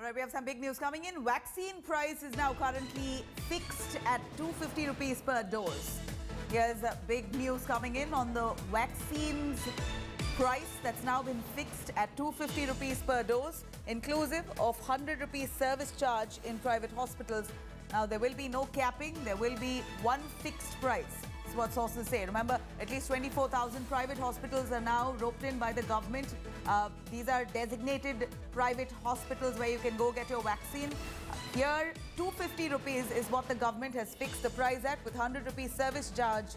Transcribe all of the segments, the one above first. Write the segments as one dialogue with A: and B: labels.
A: right, we have some big news coming in. Vaccine price is now currently fixed at 250 rupees per dose. Here's big news coming in on the vaccines price that's now been fixed at 250 rupees per dose, inclusive of 100 rupees service charge in private hospitals. Now, there will be no capping. There will be one fixed price. That's what sources say. Remember, at least 24,000 private hospitals are now roped in by the government. These are designated private hospitals where you can go get your vaccine. Here, 250 rupees is what the government has fixed the price at, with 100 rupees service charge.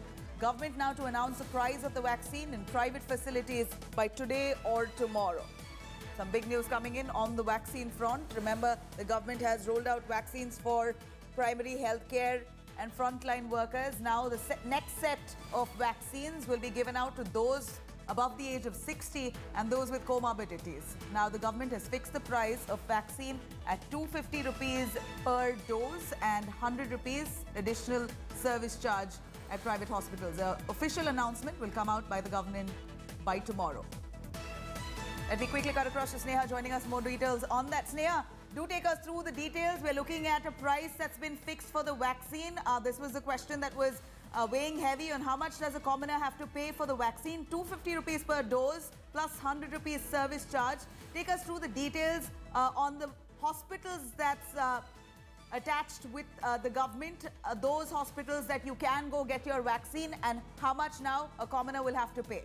A: Government now to announce the price of the vaccine in private facilities by today or tomorrow. Some big news coming in on the vaccine front. Remember, the government has rolled out vaccines for primary healthcare and frontline workers. Now, the next set of vaccines will be given out to those above the age of 60 and those with comorbidities. Now, the government has fixed the price of vaccine at 250 rupees per dose and 100 rupees additional service charge at private hospitals. An official announcement will come out by the government by tomorrow. Let me quickly cut across to Sneha joining us. More details on that. Sneha, do take us through the details. We're looking at a price that's been fixed for the vaccine. This was the question that was weighing heavy on how much does a commoner have to pay for the vaccine. 250 rupees per dose plus 100 rupees service charge. Take us through the details on the hospitals that's attached with the government, those hospitals that you can go get your vaccine, and how much now a commoner will have to pay.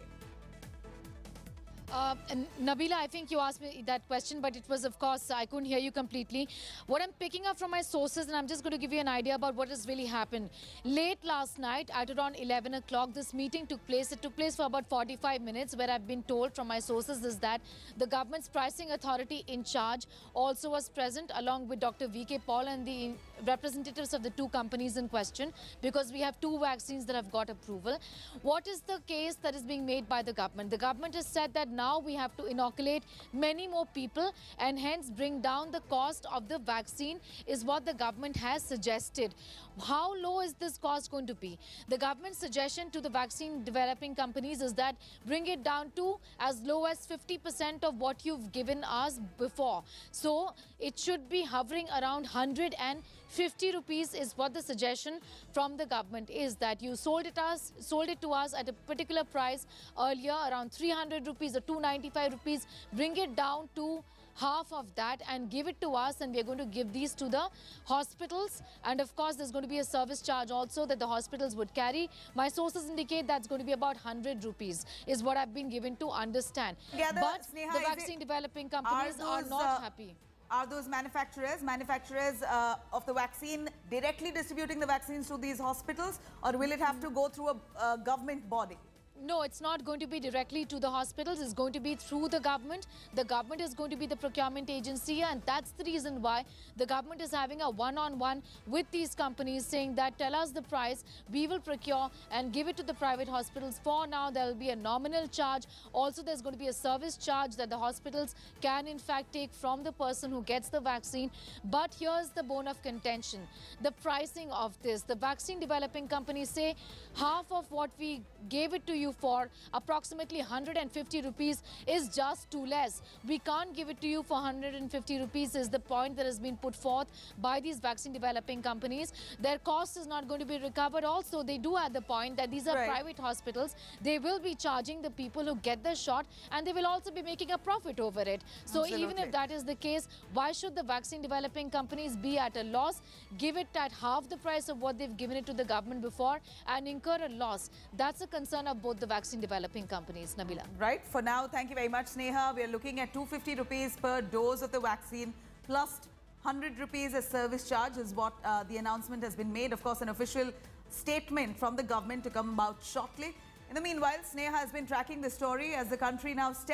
B: And Nabila, I think you asked me that question, but it was, of course, I couldn't hear you completely. What I'm picking up from my sources, and I'm just going to give you an idea about what has really happened. Late last night, at around 11 o'clock, this meeting took place. It took place for about 45 minutes, where I've been told from my sources is that the government's pricing authority in charge also was present, along with Dr. V.K. Paul and the representatives of the two companies in question, because we have two vaccines that have got approval. What is the case that is being made by the government? The government has said that now we have to inoculate many more people and hence bring down the cost of the vaccine is what the government has suggested. How low is this cost going to be? The government's suggestion to the vaccine developing companies is that bring it down to as low as 50% of what you've given us before. So it should be hovering around 150 rupees is what the suggestion from the government is, that you sold it to us at a particular price earlier, around 300 rupees or 295 rupees. Bring it down to half of that and give it to us, and we're going to give these to the hospitals. And of course, there's going to be a service charge also that the hospitals would carry. My sources indicate that's going to be about 100 rupees is what I've been given to understand. But
A: Sneha,
B: the vaccine developing companies are not happy.
A: Are those manufacturers of the vaccine directly distributing the vaccines to these hospitals, or will it have to go through a government body?
B: No, it's not going to be directly to the hospitals. It's going to be through the government. The government is going to be the procurement agency, and that's the reason why the government is having a one-on-one with these companies, saying that tell us the price, we will procure and give it to the private hospitals. For now, there will be a nominal charge. Also, there's going to be a service charge that the hospitals can in fact take from the person who gets the vaccine. But here's the bone of contention, the pricing of this. The vaccine developing companies say half of what we gave it to you for, approximately 150 rupees, is just too less. We can't give it to you for 150 rupees is the point that has been put forth by these vaccine developing companies. Their cost is not going to be recovered. Also, they do add the point that these are private hospitals. They will be charging the people who get the shot, and they will also be making a profit over it. So even if that is the case, why should the vaccine developing companies be at a loss, give it at half the price of what they've given it to the government before, and incur a loss? That's a concern of both the vaccine developing companies, Nabila.
A: Right. For now, thank you very much, Sneha. We are looking at 250 rupees per dose of the vaccine plus 100 rupees as service charge is what the announcement has been made. Of course, an official statement from the government to come about shortly. In the meanwhile, Sneha has been tracking the story as the country now steps